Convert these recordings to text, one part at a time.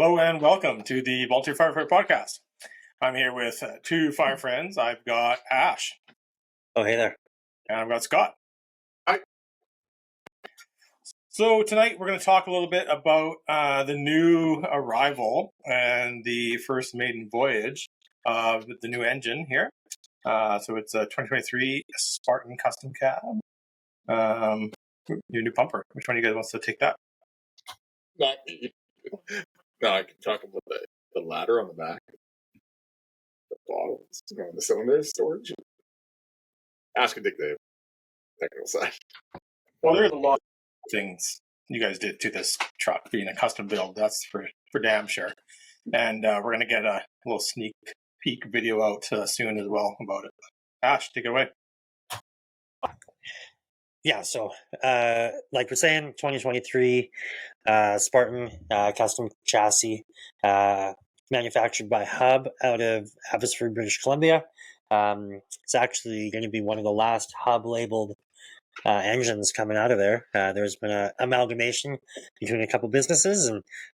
Hello and welcome to the Volunteer Firefighter podcast. I'm here with two fire friends. I've got Ash. Oh, hey there. And I've got Scott. Hi. So tonight we're going to talk a little bit about the new arrival and the first maiden voyage of the new engine here. So it's a 2023 Spartan Custom Cab. Your new pumper. Which one of you guys wants to take that? Not me. No, I can talk about the ladder on the back, the bottles, the cylinder storage. Ash can take the technical side. Well, there's a lot of things you guys did to this truck being a custom build. That's for damn sure. And we're going to get a little sneak peek video out soon as well about it. Ash, take it away. Yeah, so like we're saying, 2023 Spartan custom chassis manufactured by Hub out of Abbotsford, British Columbia. It's actually going to be one of the last Hub labeled engines coming out of there. There's been an amalgamation between a couple businesses,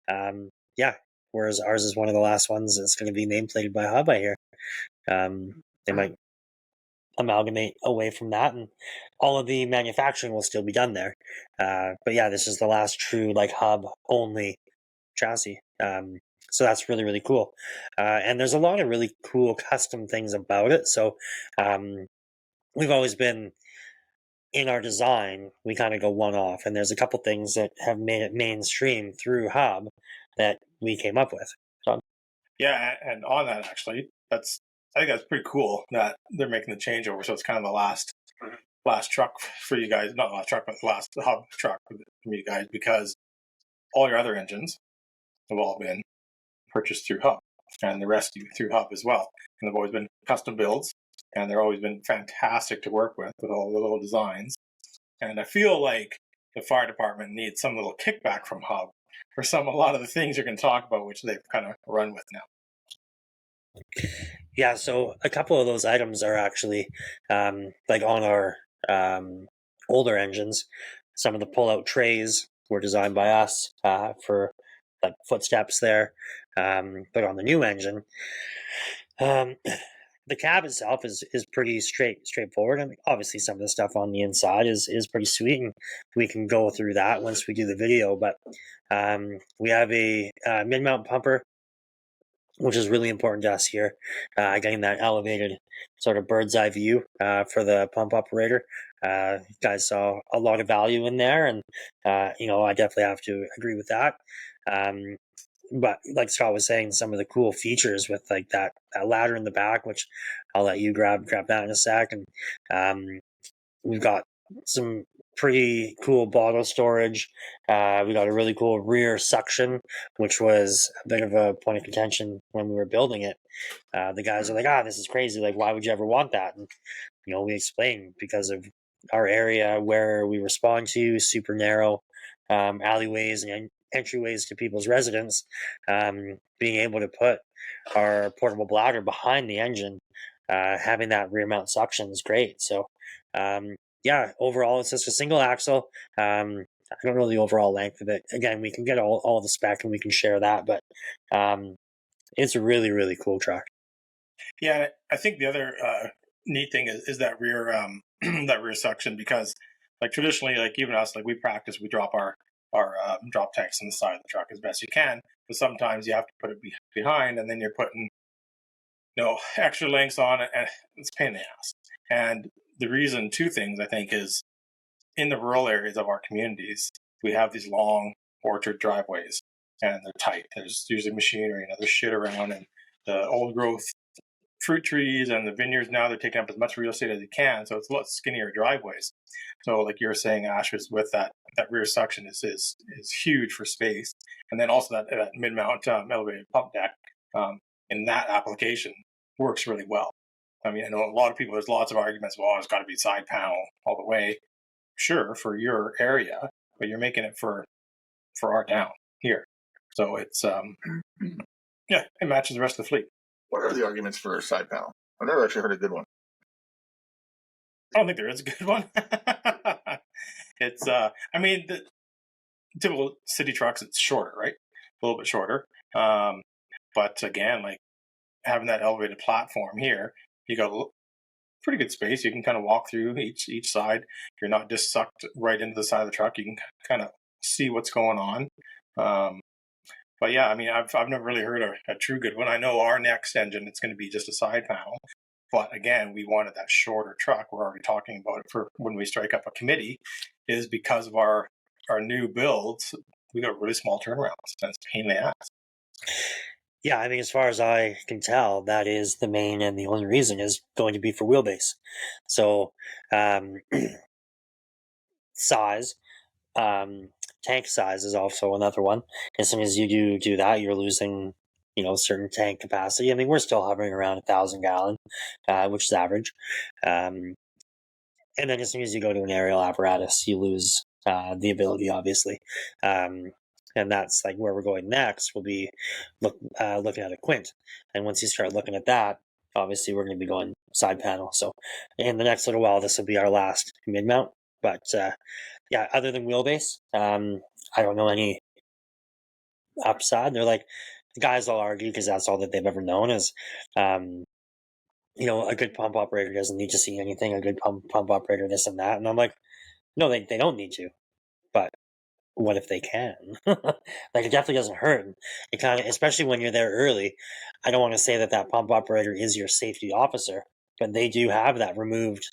and whereas ours is one of the last ones that's going to be nameplated by Hub, I hear. They might amalgamate away from that, and all of the manufacturing will still be done there. But yeah, this is the last true Hub only chassis. So that's really, really cool. And there's a lot of really cool custom things about it. So we've always been, in our design, we kind of go one off, and there's a couple things that have made it mainstream through Hub that we came up with. So, yeah, and on that actually, I think that's pretty cool that they're making the changeover. So it's kind of the last truck for you guys, not the last truck, but the last Hub truck for you guys, because all your other engines have all been purchased through Hub, and the rest through Hub as well. And they've always been custom builds, and they're always been fantastic to work with all the little designs. And I feel like the fire department needs some little kickback from Hub for a lot of the things you're going to talk about, which they've kind of run with now. Yeah, so a couple of those items are actually on our older engines. Some of the pull-out trays were designed by us for footsteps there. But on the new engine, the cab itself is pretty straightforward. I mean, obviously some of the stuff on the inside is pretty sweet, and we can go through that once we do the video. But we have a mid-mount pumper, which is really important to us here, getting that elevated sort of bird's eye view for the pump operator. You guys saw a lot of value in there, and I definitely have to agree with that. But like Scott was saying, some of the cool features with that ladder in the back, which I'll let you grab that in a sec, and we've got some pretty cool bottle storage. We got a really cool rear suction, which was a bit of a point of contention when we were building it. The guys are like, this is crazy. Like, why would you ever want that? And, we explained because of our area where we respond to, super narrow alleyways and entryways to people's residence. Being able to put our portable bladder behind the engine, having that rear mount suction is great. So, overall, it's just a single axle. I don't know the overall length of it. Again, we can get all the spec and we can share that, but it's a really, really cool truck. Yeah, I think the other neat thing is that rear that rear suction, because traditionally, even us, we practice, we drop our drop tanks on the side of the truck as best you can, but sometimes you have to put it behind, and then you're putting extra lengths on it, and it's a pain in the ass. And the reason, two things, I think, is in the rural areas of our communities, we have these long orchard driveways, and they're tight. There's usually machinery and other shit around, and the old growth fruit trees and the vineyards now, they're taking up as much real estate as they can, so it's a lot skinnier driveways. So like you were saying, Ash, was with that rear suction is huge for space. And then also that mid-mount elevated pump deck in that application works really well. I mean, I know a lot of people, there's lots of arguments, it's got to be side panel all the way. Sure, for your area, but you're making it for our town here. So it's, it matches the rest of the fleet. What are the arguments for a side panel? I've never actually heard a good one. I don't think there is a good one. It's, the typical city trucks, it's shorter, right? little bit shorter. But again, like having that elevated platform here, you got pretty good space. You can kind of walk through each side. You're not just sucked right into the side of the truck. You can kind of see what's going on. But yeah, I mean, I've never really heard a true good one. I know our next engine, it's going to be just a side panel. But again, we wanted that shorter truck. We're already talking about it for when we strike up a committee, is because of our new builds. We got really small turnarounds. That's a pain in the ass. Yeah, I mean, as far as I can tell, that is the main and the only reason is going to be for wheelbase. So, size, tank size is also another one. As soon as you do that, you're losing, certain tank capacity. I mean, we're still hovering around 1,000 gallon, which is average. And then as soon as you go to an aerial apparatus, you lose the ability, obviously. And that's like where we're going next. We'll be looking at a quint, and once you start looking at that, obviously we're going to be going side panel. So in the next little while, this will be our last mid mount. But yeah, other than wheelbase, I don't know any upside. They're like the guys will argue because that's all that they've ever known is. A good pump operator doesn't need to see anything. A good pump operator, this and that, and I'm like, no, they don't need to. But what if they can? Like, it definitely doesn't hurt. It kind of, especially when you're there early. I don't want to say that pump operator is your safety officer, but they do have that removed,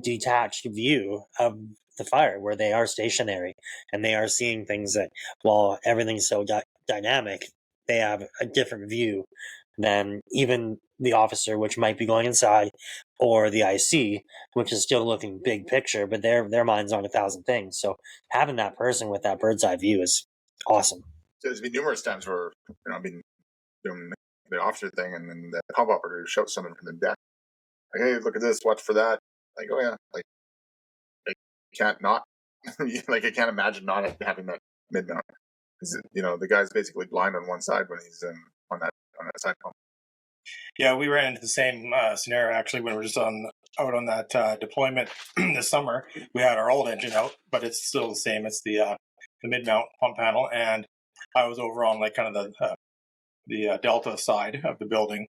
detached view of the fire where they are stationary and they are seeing things that, while everything's so dynamic, they have a different view than even the officer, which might be going inside, or the IC, which is still looking big picture, but their mind's on 1,000 things. So having that person with that bird's eye view is awesome. So there's been numerous times where I've been doing the officer thing, and then the pump operator shouts something from the deck, like, "Hey, look at this! Watch for that!" Like, "Oh yeah!" Like I can't not, like I can't imagine not having that mid mount. The guy's basically blind on one side when he's on that side pump. Yeah, we ran into the same scenario actually when we were just out on that deployment this summer. We had our old engine out, but it's still the same. It's the mid mount pump panel, and I was over on like kind of the delta side of the building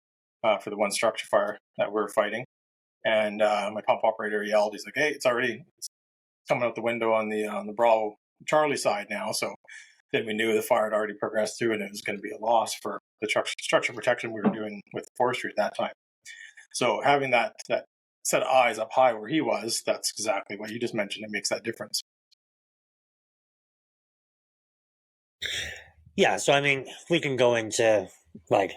for the one structure fire that we were fighting, and my pump operator yelled, "He's like, hey, it's coming out the window on the Bravo Charlie side now." So then we knew the fire had already progressed through and it was going to be a loss for the structure protection we were doing with forestry at that time. So having that set of eyes up high where he was, that's exactly what you just mentioned. It makes that difference. Yeah, so I mean, we can go into like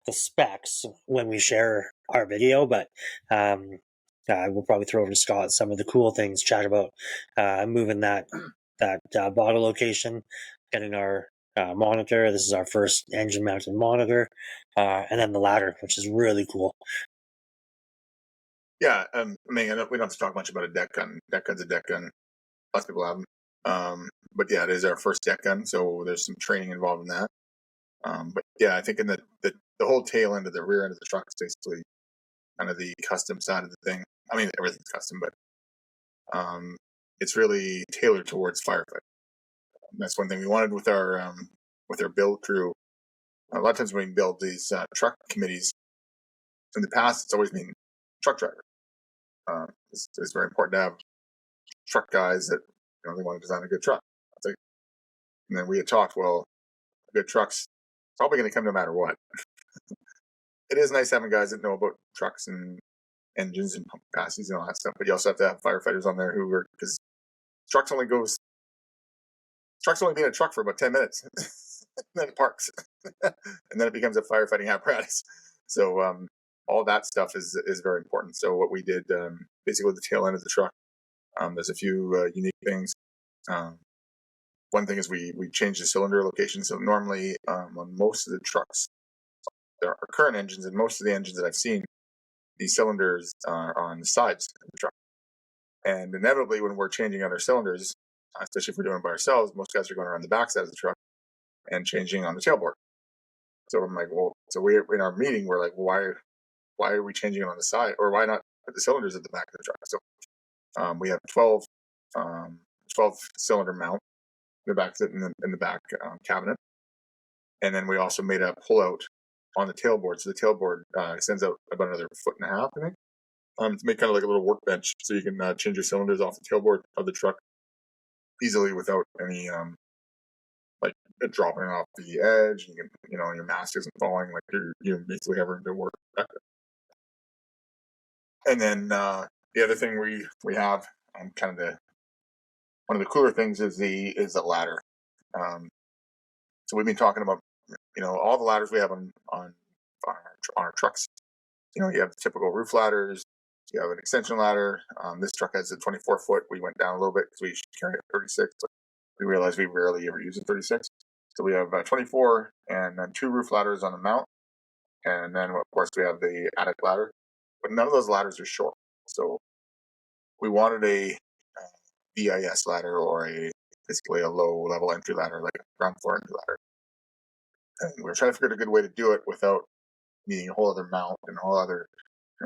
the specs when we share our video, but we'll probably throw over to Scott some of the cool things, chat about moving that bottle location, getting our monitor. This is our first engine mounted monitor, and then the ladder, which is really cool. Yeah, I mean, we don't have to talk much about a deck gun. Deck gun's a deck gun. Lots of people have them. But yeah, it is our first deck gun, so there's some training involved in that. But yeah, I think in the whole tail end of the rear end of the truck is basically kind of the custom side of the thing. I mean, everything's custom, but it's really tailored towards firefighting. That's one thing we wanted with our build crew. A lot of times when we build these truck committees, in the past, it's always been truck driver. It's very important to have truck guys that they want to design a good truck. And then we had talked, well, a good truck's probably going to come no matter what. It is nice having guys that know about trucks and engines and pump capacities and all that stuff, but you also have to have firefighters on there who are, because trucks only being a truck for about 10 minutes, and then it parks, and then it becomes a firefighting apparatus. So all that stuff is very important. So what we did, basically the tail end of the truck, there's a few unique things. One thing is we changed the cylinder location. So normally on most of the trucks, there are current engines, and most of the engines that I've seen, these cylinders are on the sides of the truck. And inevitably, when we're changing other cylinders, especially if we're doing it by ourselves, most guys are going around the back side of the truck and changing on the tailboard. So I'm like, well, so we in our meeting, we're like, well, why are we changing it on the side, or why not put the cylinders at the back of the truck? So we have 12 cylinder mount, the back in the back cabinet. And then we also made a pullout on the tailboard. So the tailboard extends out about another 1.5 feet, I think. To make kind of like a little workbench, so you can change your cylinders off the tailboard of the truck easily without any like dropping off the edge. You can, your mast isn't falling, like you're basically having to work. And then the other thing we have, kind of one of the cooler things is the ladder. So we've been talking about all the ladders we have on our trucks. You have the typical roof ladders. You have an extension ladder. This truck has a 24-foot. We went down a little bit because we carry a 36, but we realized we rarely ever use a 36. So we have 24 and then 2 roof ladders on the mount. And then, of course, we have the attic ladder. But none of those ladders are short. So we wanted a VIS ladder, or basically a low-level entry ladder, like a ground floor entry ladder. And we were trying to figure out a good way to do it without needing a whole other mount and a whole other,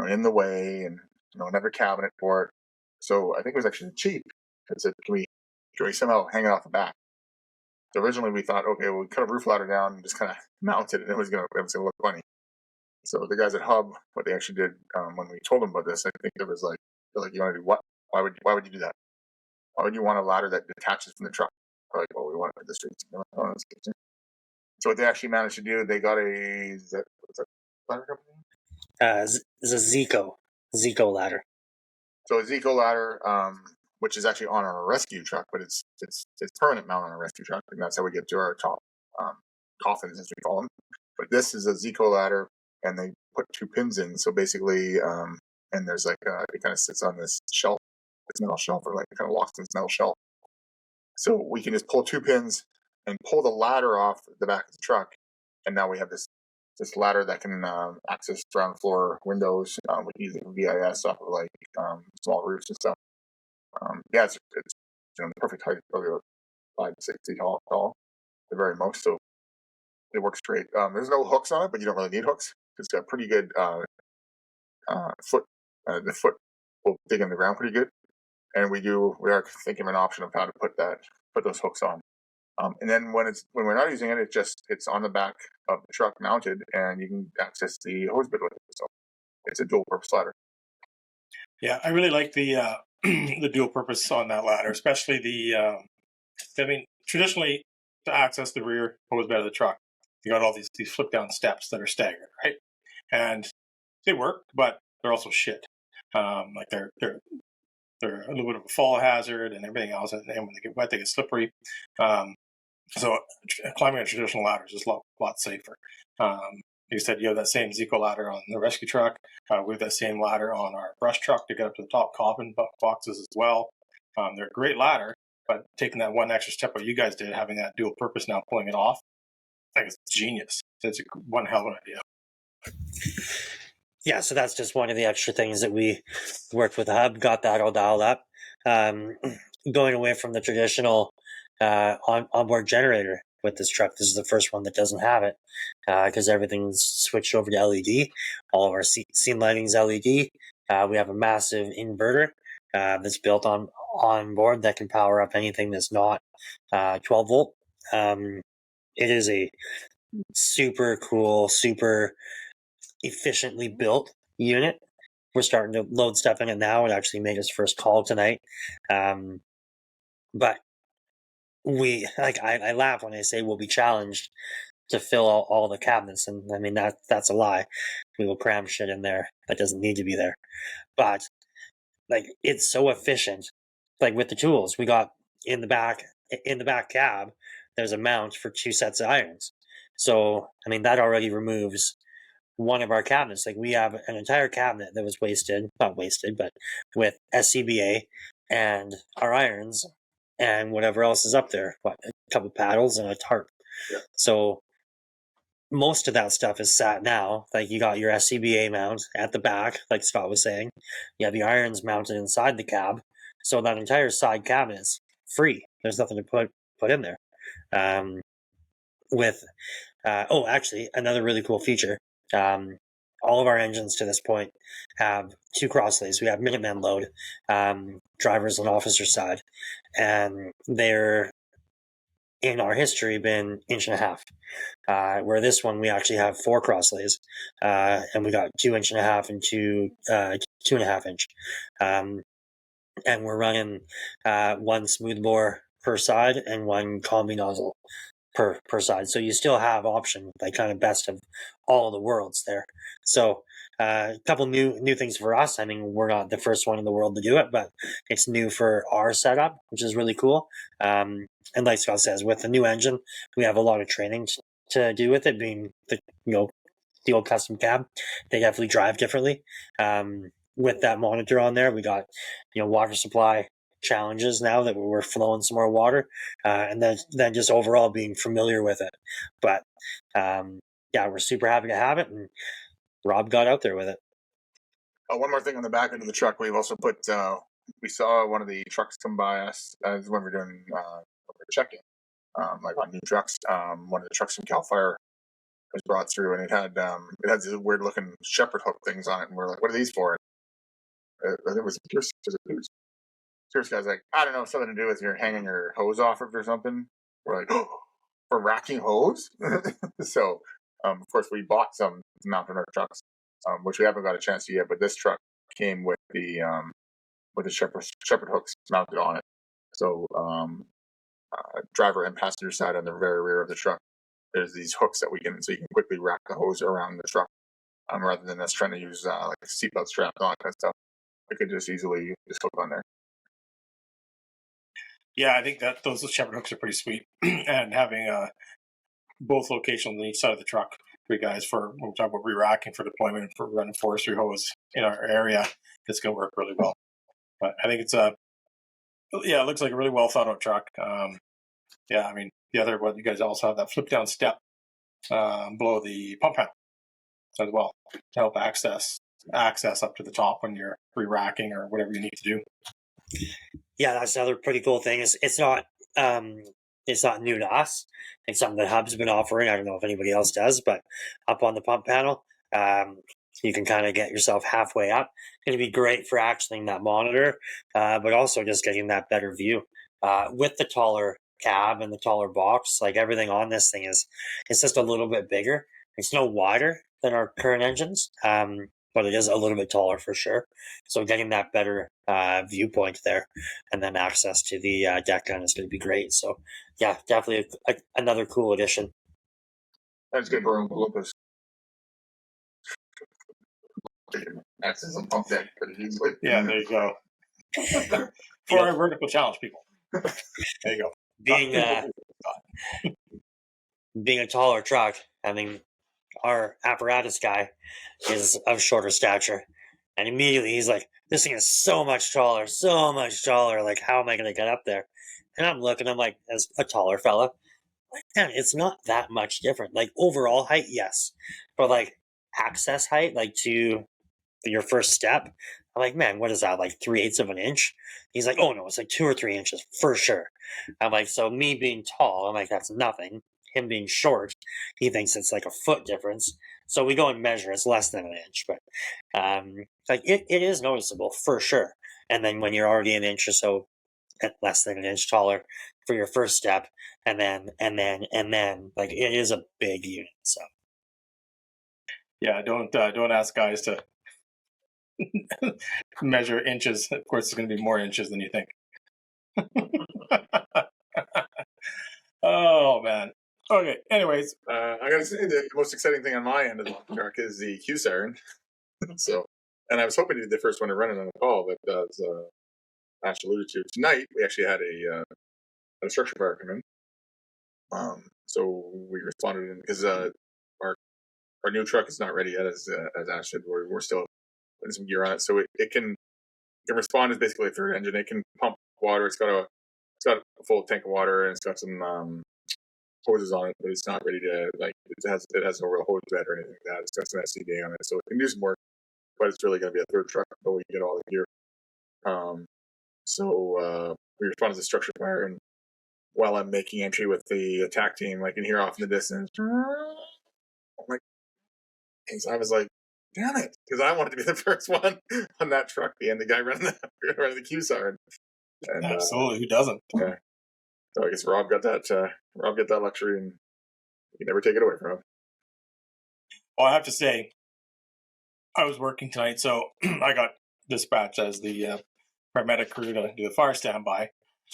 in the way, and another cabinet for it. So I think it was actually cheap. I said, can we somehow hang it off the back? So originally we thought, okay, well, we cut a roof ladder down and just kind of mount it, and it was going to look funny. So the guys at Hub, what they actually did when we told them about this, I think it was like, they're like, you want to do what? Why would you do that? Why would you want a ladder that detaches from the truck? We're like, well, we want it for the streets. So what they actually managed to do, they got what's that ladder company? It's a Zico ladder. So a Zico ladder, which is actually on our rescue truck, but it's permanent mount on a rescue truck, and that's how we get to our top coffins, as we call them. But this is a Zico ladder, and they put 2 pins in. So basically, and there's like it kind of sits on this shelf, this metal shelf, or like it kind of locks in this metal shelf. So we can just pull 2 pins and pull the ladder off the back of the truck, and now we have this ladder that can access ground floor windows with using VIS off of like small roofs and stuff. Yeah, it's the perfect height, probably about 5 to 6 feet tall, the very most. So it works great. There's no hooks on it, but you don't really need hooks. It's got pretty good foot. The foot will dig in the ground pretty good, and we are thinking of an option of how to put those hooks on. And then when we're not using it, it's on the back of the truck mounted, and you can access the hose bit with it. So it's a dual purpose ladder. Yeah, I really like the the dual purpose on that ladder, especially traditionally to access the rear hose bed of the truck, you got all these flip down steps that are staggered, right? And they work, but they're also shit. Like they're a little bit of a fall hazard and everything else, and when they get wet, they get slippery. So climbing a traditional ladder is just a lot safer. You said you have that same Zico ladder on the rescue truck. We have that same ladder on our brush truck to get up to the top coffin boxes as well. They're a great ladder, but taking that one extra step what you guys did, having that dual purpose now, pulling it off, I think it's genius. It's one hell of an idea. Yeah, so that's just one of the extra things that we worked with Hub, got that all dialed up. Going away from the traditional onboard generator with this truck, this is the first one that doesn't have it because everything's switched over to LED. All of our scene lighting's LED. We have a massive inverter that's built on board that can power up anything that's not 12 volt. It is a super cool, super efficiently built unit. We're starting to load stuff in it now. It actually made its first call tonight. But I laugh when I say we'll be challenged to fill all the cabinets, and I mean that's a lie. We will cram shit in there that doesn't need to be there. But it's so efficient. Like with the tools we got in the back cab, there's a mount for 2 sets of irons. So I mean that already removes one of our cabinets. Like we have an entire cabinet that was not wasted, but with SCBA and our irons and whatever else is up there, a couple paddles and a tarp. Yeah. So most of that stuff is sat now. Like you got your SCBA mount at the back, like Scott was saying. You have the irons mounted inside the cab. So that entire side cabinet is free. There's nothing to put in there. Actually, another really cool feature. All of our engines to this point have 2 crosslays. We have Minuteman load, drivers and officer side, and they're in our history been 1.5 inches. Where this one, we actually have 4 cross lays, and we got 2.5 inches and 2.5 inch. And we're running 1 smooth bore per side and 1 combi nozzle per side. So you still have option, like kind of best of all the worlds there. So a couple new things for us. I mean, we're not the first one in the world to do it, but it's new for our setup, which is really cool. And like Scott says, with the new engine, we have a lot of training to do with it, being the old custom cab. They definitely drive differently. With that monitor on there, we got water supply challenges now that we're flowing some more water, and then just overall being familiar with it. But yeah, we're super happy to have it, and Rob got out there with it. One more thing on the back end of the truck, we've also put. We saw one of the trucks come by us as when we're doing checking, like on new trucks. One of the trucks from Cal Fire was brought through, and it had these weird looking shepherd hook things on it, and we're like, "What are these for?" It was Pierce. Pierce guy's like, "I don't know, something to do with you're hanging your hose off of or something." We're like, "Oh, for racking hose." So, of course, we bought some to mount on our trucks, which we haven't got a chance to yet. But this truck came with the shepherd hooks mounted on it. So, driver and passenger side on the very rear of the truck, there's these hooks that you can quickly rack the hose around the truck, rather than us trying to use like a seatbelt strap and all that kind of stuff. We could just easily just hook on there. Yeah, I think that those shepherd hooks are pretty sweet, and having both locations on each side of the truck for you guys for when we talk about re-racking for deployment and for running forestry hose in our area, it's going to work really well. But I think it's it looks like a really well thought out truck. Yeah, I mean the other one, you guys also have that flip down step below the pump panel as well to help access up to the top when you're re-racking or whatever you need to do. Yeah, that's another pretty cool thing. It's not new to us. It's something that Hub's been offering. I don't know if anybody else does, but up on the pump panel, you can kind of get yourself halfway up. It's going to be great for actioning that monitor, but also just getting that better view. With the taller cab and the taller box, like everything on this thing it's just a little bit bigger. It's no wider than our current engines, but it is a little bit taller for sure. So getting that better viewpoint there, and then access to the deck gun is going to be great. So yeah, definitely another cool addition. That's good for Olympus. Access on pump deck pretty easily. Yeah, there you go. For our vertical challenge people. There you go. Being a taller truck, I mean, our apparatus guy is of shorter stature, and immediately he's like, "This thing is so much taller, so much taller. Like, how am I going to get up there?" And I'm looking, I'm like, as a taller fella, like, man, it's not that much different. Like overall height, yes, but like access height, like to your first step, I'm like, man, what is that? Like 3/8 of an inch? He's like, oh no, it's like 2 or 3 inches for sure. I'm like, so me being tall, I'm like, that's nothing. Him being short, he thinks it's like a foot difference. So we go and measure, it's less than an inch, but like it is noticeable for sure. And then when you're already an inch or so less than an inch taller for your first step, and then like it is a big unit. So yeah, don't ask guys to measure inches. Of course, it's going to be more inches than you think. Oh man. Okay. Anyways, I gotta say the most exciting thing on my end of the truck is the Q siren. So, and I was hoping to be the first one to run it on the call, but as Ash alluded to, tonight we actually had a structure fire come in. So we responded because our new truck is not ready yet, as Ash said. We're still putting some gear on it, so it can respond as basically a third engine. It can pump water. It's got a full tank of water, and it's got some hoses on it, but it's not ready to it has no real hose bed or anything like that. It's got some SCBA on it, so it can do some work, but it's really going to be a third truck until we get all the gear. So we responded to structure fire, and while I'm making entry with the attack team, I can hear off in the distance. I'm like, I was like, damn it, because I wanted to be the first one on that truck, and the guy running the Q siren. And, absolutely, who doesn't? Yeah. So I guess Rob got that luxury, and you can never take it away from him. Well, I have to say, I was working tonight, so I got dispatched as the paramedic crew to do the fire standby,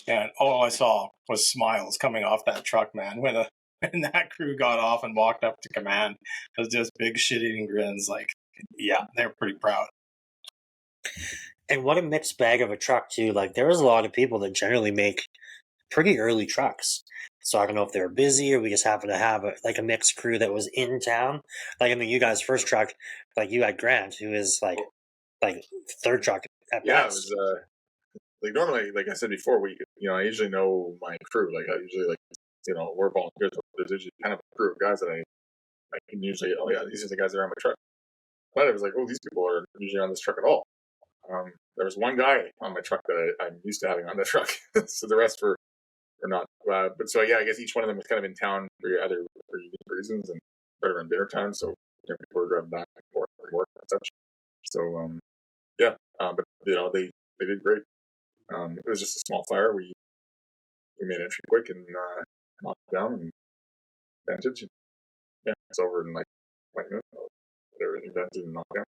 and all I saw was smiles coming off that truck, man. When when that crew got off and walked up to command, it was just big shit-eating grins. Like, yeah, they're pretty proud. And what a mixed bag of a truck too. Like there was a lot of people that generally make pretty early trucks. So I don't know if they were busy or we just happened to have a mixed crew that was in town. Like I mean, you guys' first truck, like you had Grant, who is like third truck at Yeah, best. it was like normally, like I said before, I usually know my crew. Like I usually we're volunteers. So there's usually kind of a crew of guys that I can usually, oh yeah, these are the guys that are on my truck. But it was like, oh, these people are usually on this truck at all. There was one guy on my truck that I'm used to having on the truck, so the rest were not. But so yeah, I guess each one of them was kind of in town for unique reasons and right around dinner time. So people were driving back and forth from work and such. So yeah, but they did great. It was just a small fire. We made entry quick and knocked it down and vented. Yeah, it's over in like 20 minutes. Everything vented and knocked down.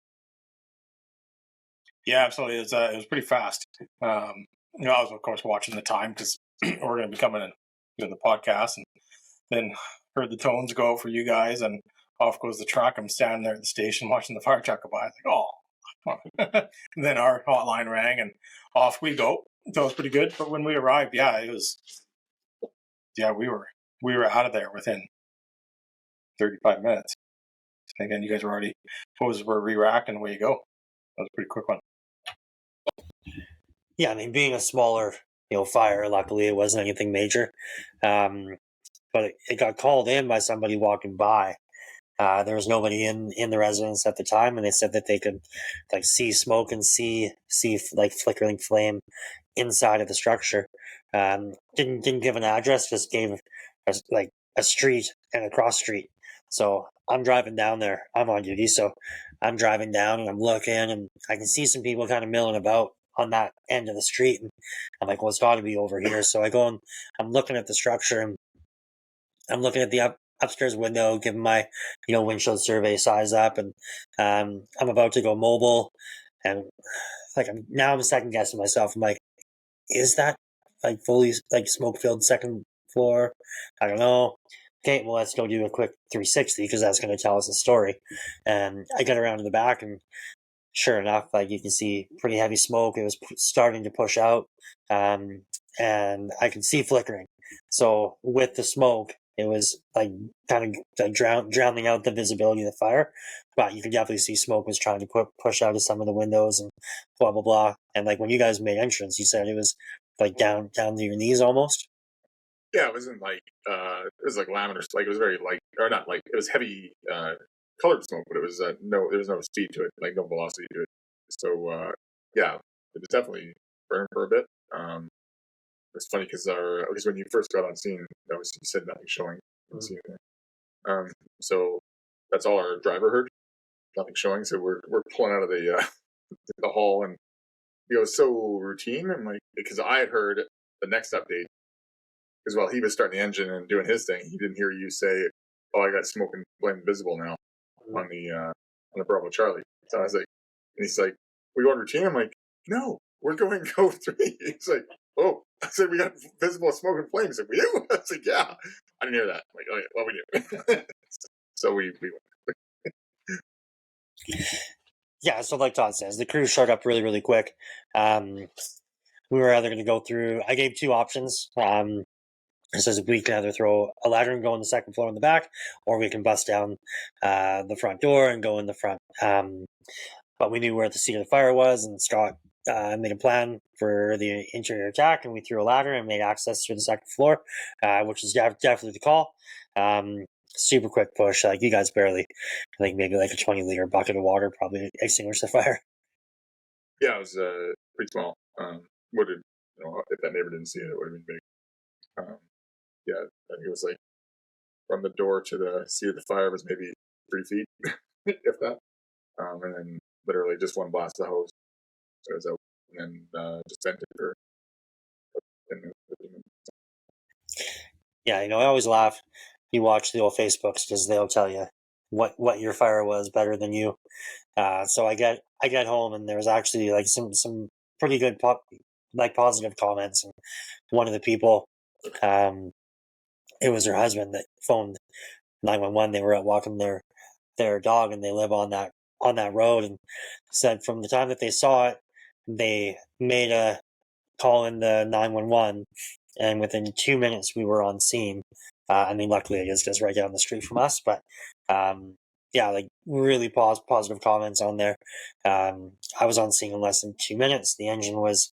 Yeah, absolutely. It was pretty fast. I was of course watching the time because we're going to be coming and doing the podcast, and then heard the tones go out for you guys, and off goes the truck. I'm standing there at the station watching the fire truck go by. I think, oh. And then our hotline rang, and off we go. So it was pretty good. But when we arrived, we were out of there within 35 minutes. And again, you guys were already hoses were re-racked, and away you go. That was a pretty quick one. Yeah, I mean, being a smaller, fire, luckily it wasn't anything major. But it got called in by somebody walking by. There was nobody in the residence at the time, and they said that they could like see smoke and see like flickering flame inside of the structure. Didn't give an address, just gave a street and a cross street. So I'm driving down there. I'm on duty, so I'm driving down and I'm looking, and I can see some people kind of milling about on that end of the street. And I'm like, well, it's got to be over here. So I go and I'm looking at the structure, and I'm looking at the upstairs window, giving my windshield survey size up, and I'm about to go mobile, and I'm second guessing myself. I'm like, is that like fully like smoke filled second floor? I don't know. Okay, well, let's go do a quick 360 because that's going to tell us a story. And I get around to the back, and sure enough, like you can see pretty heavy smoke. It was starting to push out, and I could see flickering. So with the smoke, it was like kind of like drowning out the visibility of the fire. But you could definitely see smoke was trying to push out of some of the windows and blah blah blah. And like when you guys made entrance, you said it was like down to your knees almost. Yeah, it wasn't like it was like lavender. Like it was very light, or not like it was heavy colored smoke, but it was there was no speed to it, like no velocity to it. So yeah, it was definitely burned for a bit. It's funny because when you first got on scene, obviously you said nothing showing. So that's all our driver heard, nothing showing. So we're pulling out of the the hall, and it was so routine. And like because I had heard the next update. Because while he was starting the engine and doing his thing, he didn't hear you say, "Oh, I got smoke and flame visible now on the Bravo Charlie." So I was like, and he's like, "We going routine?" I'm like, "No, we're going go 3." He's like, "Oh," I said, "We got visible smoke and flames." He's like, "We do?" I was like, "Yeah." I didn't hear that. I'm like, "Oh yeah, well we do." So we went. Yeah, so like Todd says, the crew showed up really really quick. We were either going to go through. I gave two options. It says we can either throw a ladder and go on the second floor in the back, or we can bust down the front door and go in the front. But we knew where the seat of the fire was, and Scott made a plan for the interior attack, and we threw a ladder and made access through the second floor, which is definitely the call. Super quick push, like you guys barely, I think maybe like a 20-liter bucket of water probably extinguished the fire. Yeah, it was pretty small. Would have, if that neighbor didn't see it, it would have been big. Yeah, I think it was like from the door to the seat of the fire was maybe 3 feet, if that. And then literally just one blast of the hose. So it was out, and then just sent it for 10 minutes, 15 minutes. yeah, I always laugh. You watch the old Facebooks because they'll tell you what your fire was better than you. So I get home and there was actually like some pretty good positive comments. And one of the people, it was her husband that phoned 911. They were out walking their dog and they live on that road, and said from the time that they saw it, they made a call in the 911, and within 2 minutes we were on scene. Luckily it is just right down the street from us, but yeah, like really positive comments on there. I was on scene in less than 2 minutes. The engine was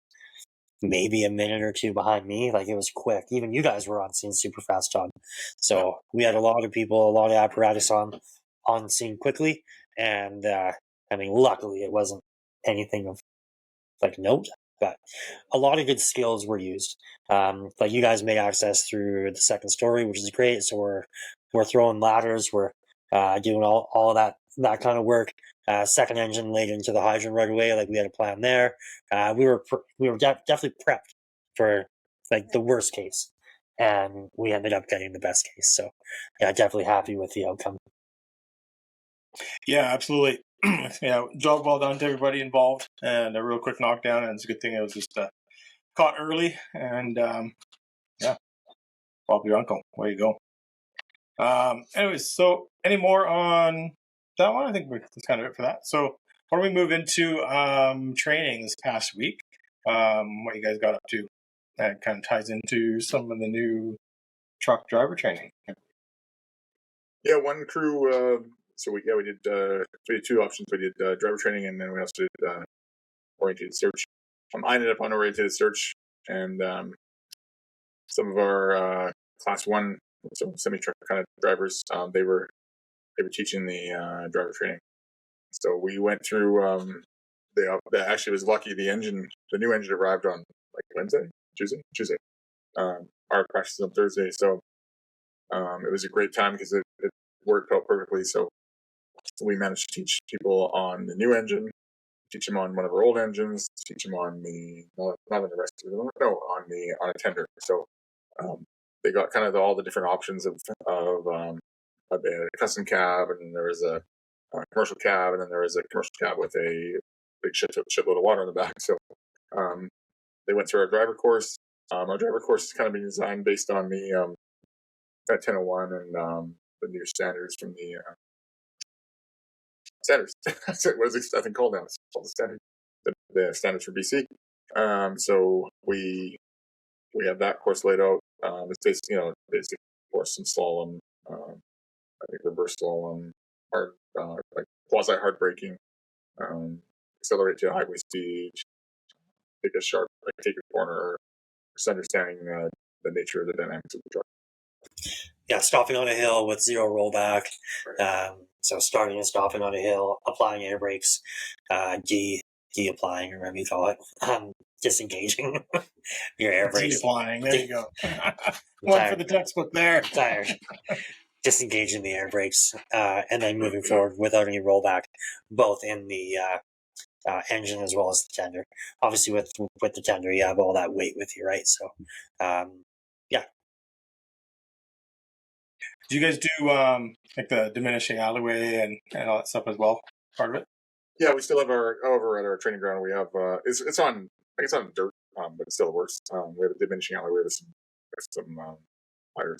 maybe a minute or two behind me. Like, it was quick. Even you guys were on scene super fast, John. So we had a lot of people, a lot of apparatus on scene quickly, and luckily it wasn't anything of like note, but a lot of good skills were used. Like, you guys made access through the second story, which is great. So we're throwing ladders, we're doing all of that kind of work. Second engine laid into the hydrant right away. Like, we had a plan there. We were definitely prepped for like the worst case, and we ended up getting the best case. So yeah, definitely happy with the outcome. Yeah, absolutely. Yeah, job well done to everybody involved, and a real quick knockdown. And it's a good thing it was just caught early. And yeah, Bob your uncle. Way you go. Anyways, so any more on that one? I think that's kind of it for that. So why don't we move into training this past week? What you guys got up to? That kind of ties into some of the new truck driver training. Yeah, one crew. So we did two options. We did driver training, and then we also did oriented search. I ended up on oriented search, and some of our class one, so semi truck kind of drivers, they were teaching the driver training. So we went through. Actually was lucky. The new engine arrived on like Tuesday. Our practice on Thursday, so it was a great time because it worked out perfectly. So we managed to teach people on the new engine, teach them on one of our old engines, teach them on not on the rest of them, no, on a tender. So they got kind of all the different options of a custom cab, and there was a commercial cab, and then there was a commercial cab with a big shitload of water in the back. So they went through our driver course. Our driver course is kind of being designed based on the 1001 and the new standards from the standards. What is it, I think, called now? It's called the standard. The standards for BC. So we have that course laid out. It's basic course in slalom. I think reverse slalom, hard, like quasi hard braking, accelerate to highway speed, take a corner, just understanding the nature of the dynamics of the truck. Yeah, stopping on a hill with zero rollback. So starting and stopping on a hill, applying air brakes, de-applying, or whatever you call it, disengaging your air brakes. De-applying, there you go. One for the textbook there. Tired. Disengaging the air brakes, and then moving forward without any rollback, both in the engine as well as the tender. Obviously, with the tender, you have all that weight with you, right? So, yeah. Do you guys do like the diminishing alleyway and all that stuff as well? Part of it? Yeah, we still have over at our training ground. We have it's on dirt, but it still works. We have a diminishing alleyway with some tires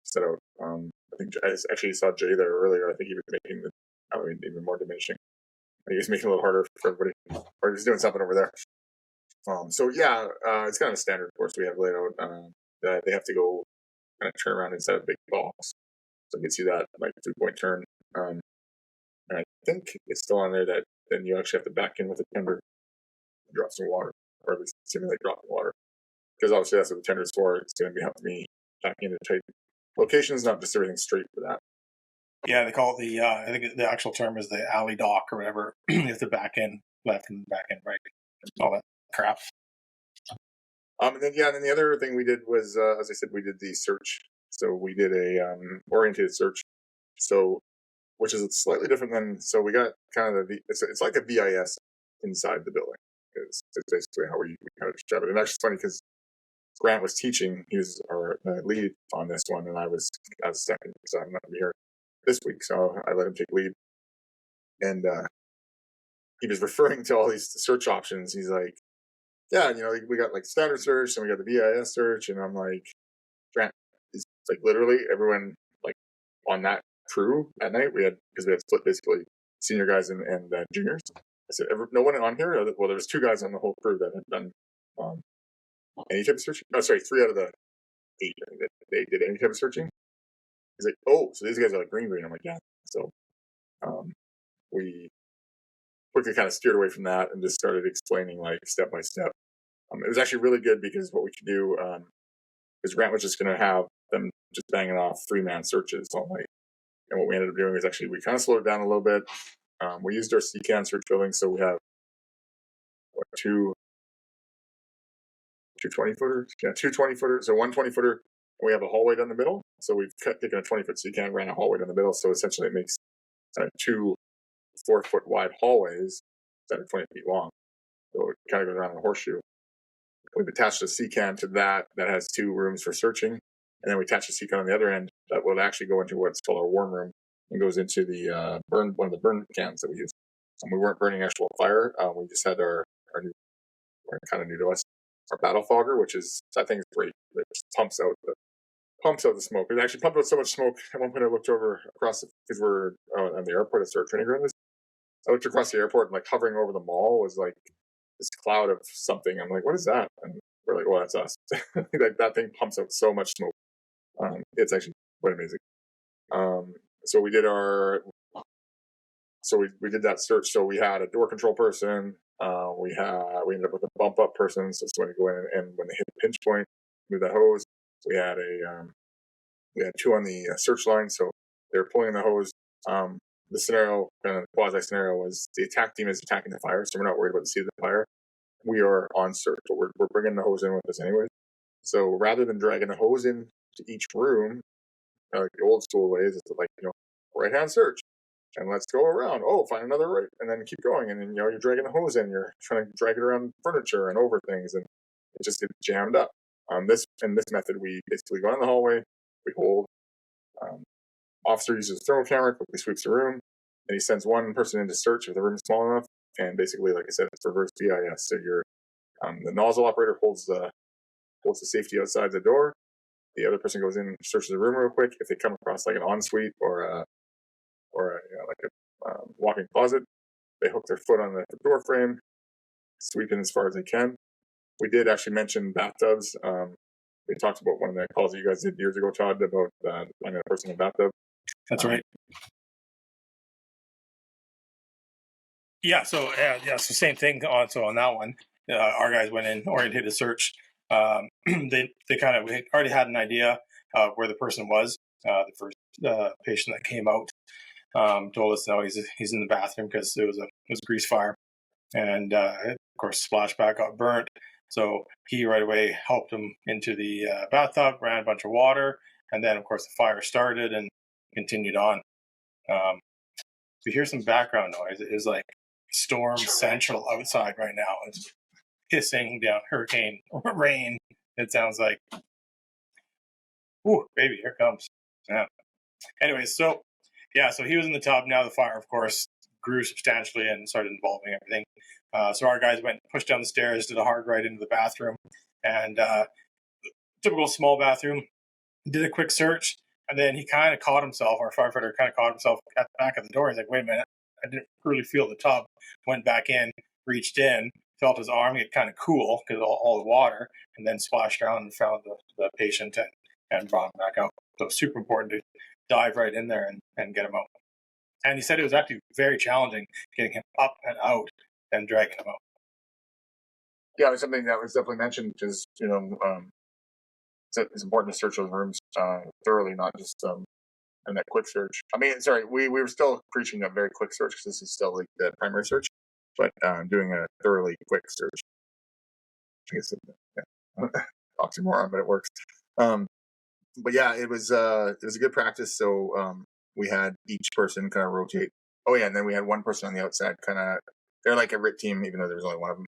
set out. I think I actually saw Jay there earlier. I think he was making the alleyway even more diminishing. I think he's making it a little harder for everybody, or he's doing something over there. So yeah, it's kind of a standard course we have laid out. They have to go kind of turn around inside a big box. So it gets you that like 2-point turn. And I think it's still on there that then you actually have to back in with a tender, drop some water, or at least simulate dropping water. Because obviously that's what the tender is for. It's going to have to be back into tight locations, not just everything straight for that. Yeah, they call it I think the actual term is the alley dock or whatever. You have to back in left and back in right. All that crap. And then the other thing we did was, as I said, we did the search. So we did a oriented search. So, which is slightly different than, so we got kind of it's like a VIS inside the building. It's basically how we kind of describe it. And actually it's funny because Grant was teaching. He was our lead on this one, and I was second, so I'm not going to be here this week. So I let him take lead, and he was referring to all these search options. He's like, "Yeah, we got like standard search, and we got the VIS search," and I'm like, "Grant, it's like literally everyone like on that crew at night. Because we had split basically senior guys and juniors. I said, no one on here. Well, there was 2 guys on the whole crew that had done any type of searching. Oh, sorry, 3 out of the 8 I think, that they did any type of searching. He's like, oh, so these guys are like green. I'm like, yeah. So we quickly kind of steered away from that and just started explaining like step by step. It was actually really good because what we could do is Grant was just going to have them just banging off 3-man searches all night. And what we ended up doing is actually we kind of slowed it down a little bit. We used our CCAN search building, so we have two 20-footers. Yeah, 2 20-footers. So 1 20-footer, and we have a hallway down the middle. So we've taken a 20-foot CCAN, ran a hallway down the middle. So essentially it makes 2 4-foot wide hallways that are 20 feet long. So it kind of goes around in a horseshoe. We've attached a CCAN to that has 2 rooms for searching. And then we attach a CCAN on the other end that will actually go into what's called our warm room and goes into the one of the burn cans that we use. We weren't burning actual fire. We just had our new, kind of new to us, our battle fogger, which is, that thing's great. It just pumps out the smoke. It actually pumped out so much smoke. At one point I looked over across, because we're on the airport at our training ground. I looked across the airport and like hovering over the mall was like this cloud of something. I'm like, what is that? And we're like, well, that's us. Like that thing pumps out so much smoke. It's actually quite amazing. So we did we did that search. So we had a door control person. We ended up with a bump up person. So when you go in and when they hit the pinch point, move that hose. We had we had 2 on the search line. So they were pulling the hose. The scenario, the quasi scenario, was the attack team is attacking the fire, so we're not worried about the seat of the fire. We are on search, but we're bringing the hose in with us anyways. So rather than dragging the hose in to each room, like the old school ways, it's like right hand search, and let's go around. Oh, find another right, and then keep going, and then you're dragging the hose in. You're trying to drag it around furniture and over things, and it just gets jammed up. This method, we basically go in the hallway, we hold. Officer uses a thermal camera, quickly sweeps the room, and he sends 1 person in to search if the room is small enough. And basically, like I said, it's reverse BIS. So the nozzle operator holds the safety outside the door. The other person goes in and searches the room real quick. If they come across like an ensuite or a walk-in closet, they hook their foot on the door frame, sweep in as far as they can. We did actually mention bathtubs. We talked about one of the calls that you guys did years ago, Todd, about finding a person in a bathtub. That's right. Yeah. So same thing. Also on that one, our guys went in, oriented a search. We already had an idea where the person was. The first patient that came out told us, no, he's in the bathroom because it was a grease fire, and of course splashback got burnt. So he right away helped him into the bathtub, ran a bunch of water, and then of course the fire started and continued on. We hear some background noise. It is like storm central outside right now. It's hissing down, hurricane rain. It sounds like, ooh, baby, here it comes. Yeah. Anyways, so he was in the tub. Now the fire, of course, grew substantially and started involving everything. So our guys went, pushed down the stairs, did a hard right into the bathroom, and typical small bathroom. Did a quick search, and then he kind of caught himself. Our firefighter kind of caught himself at the back of the door. He's like, "Wait a minute, I didn't really feel the tub." Went back in, reached in, felt his arm get kind of cool because all the water, and then splashed around and found the patient and brought him back out. So super important to dive right in there and get him out. And he said it was actually very challenging getting him up and out and dragging him out. Yeah, it was something that was definitely mentioned because it's important to search those rooms thoroughly, not just in that quick search. I mean, sorry, we were still preaching a very quick search because this is still like the primary search, but doing a thoroughly quick search. I guess oxymoron, but it works. But yeah, it was a good practice. So we had each person kind of rotate. Oh yeah, and then we had 1 person on the outside, kind of. They're like a RIT team, even though there was only 1 of them.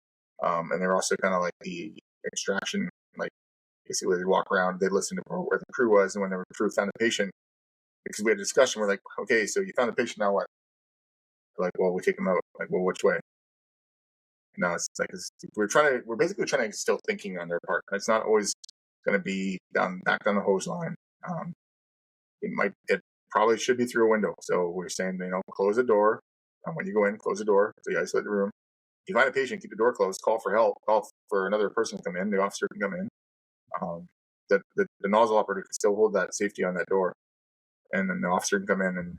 And they're also kind of like the extraction, like basically they'd walk around, they'd listen to where the crew was, and when the crew found the patient, because we had a discussion, we're like, okay, so you found the patient, now what? They're like, well, we take him out. Like, well, which way? No, it's like we're basically trying to still thinking on their part. It's not always going to be back down the hose line. It probably should be through a window. So we're saying, close the door. When you go in, close the door. So you isolate the room. If you find a patient, keep the door closed. Call for help. Call for another person to come in. The officer can come in. The nozzle operator can still hold that safety on that door, and then the officer can come in and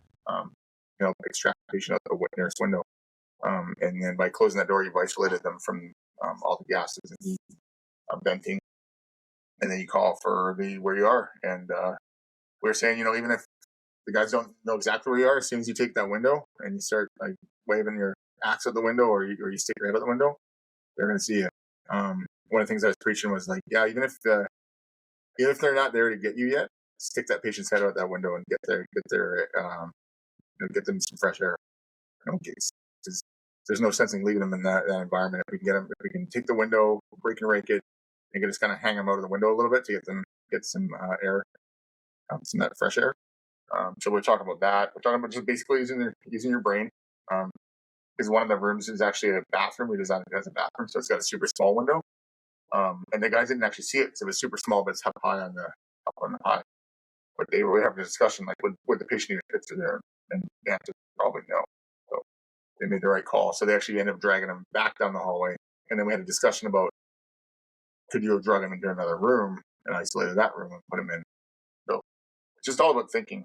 extract the patient out the nearest window. And then by closing that door, you've isolated them from all the gases and heat, venting, and then you call for where you are. And we're saying, even if the guys don't know exactly where you are, as soon as you take that window and you start like waving your axe out the window, or you stick your head out the window, they're going to see you. One of the things I was preaching was like, yeah, even if they're not there to get you yet, stick that patient's head out that window and get them some fresh air. There's no sense in leaving them in that environment. If we can take the window, break and rake it, and just kind of hang them out of the window a little bit to get some air, some that fresh air. So we're talking about that. We're talking about just basically using your brain. Because one of the rooms is actually a bathroom. We designed it as a bathroom, so it's got a super small window. And the guys didn't actually see it because it was super small, but it's up on the high. But they were having a discussion like, would the patient even fit through there? And the answer probably no. So they made the right call. So they actually ended up dragging him back down the hallway. And then we had a discussion about, could you have drug him into another room and isolated that room and put him in? So it's just all about thinking.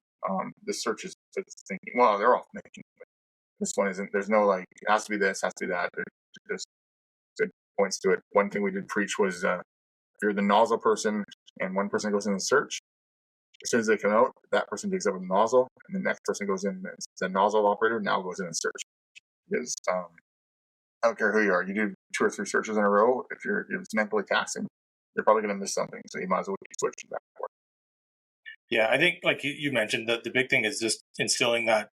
This search is thinking. Well, they're all thinking. But this one isn't. There's no like, it has to be this, has to be that. There's just good points to it. One thing we did preach was if you're the nozzle person and one person goes in the search, as soon as they come out, that person takes over the nozzle, and the next person goes in. The nozzle operator now goes in and search. Because I don't care who you are, you do 2 or 3 searches in a row. If it's mentally taxing, you're probably going to miss something. So you might as well keep switching back and forth. Yeah, I think like you mentioned, the big thing is just instilling that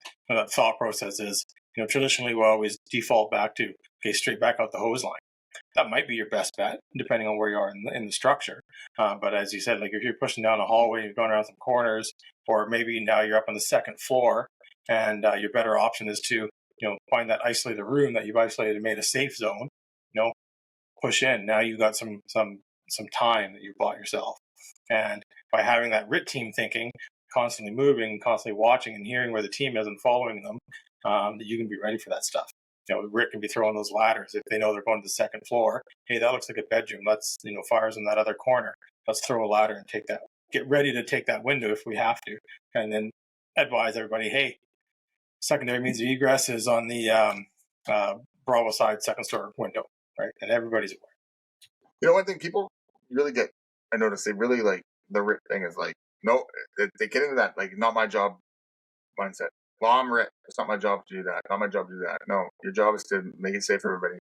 thought process. Is traditionally we always default back to straight back out the hose line. That might be your best bet, depending on where you are in the structure. But as you said, like if you're pushing down a hallway, you're going around some corners, or maybe now you're up on the second floor, and your better option is to find that isolated room that you've isolated and made a safe zone. Push in. Now you've got some time that you've bought yourself, and by having that RIT team thinking, constantly moving, constantly watching and hearing where the team is and following them, that you can be ready for that stuff. Rick can be throwing those ladders if they know they're going to the second floor. Hey, that looks like a bedroom. Let's, fire's in that other corner. Let's throw a ladder and get ready to take that window if we have to. And then advise everybody, hey, secondary means of egress is on the Bravo side second story window, right? And everybody's aware. One thing people really get, I notice they really like the RIT thing is like, no, they get into that, like, not my job mindset. Well, I'm RIT. It's not my job to do that. Not my job to do that. No, your job is to make it safe for everybody.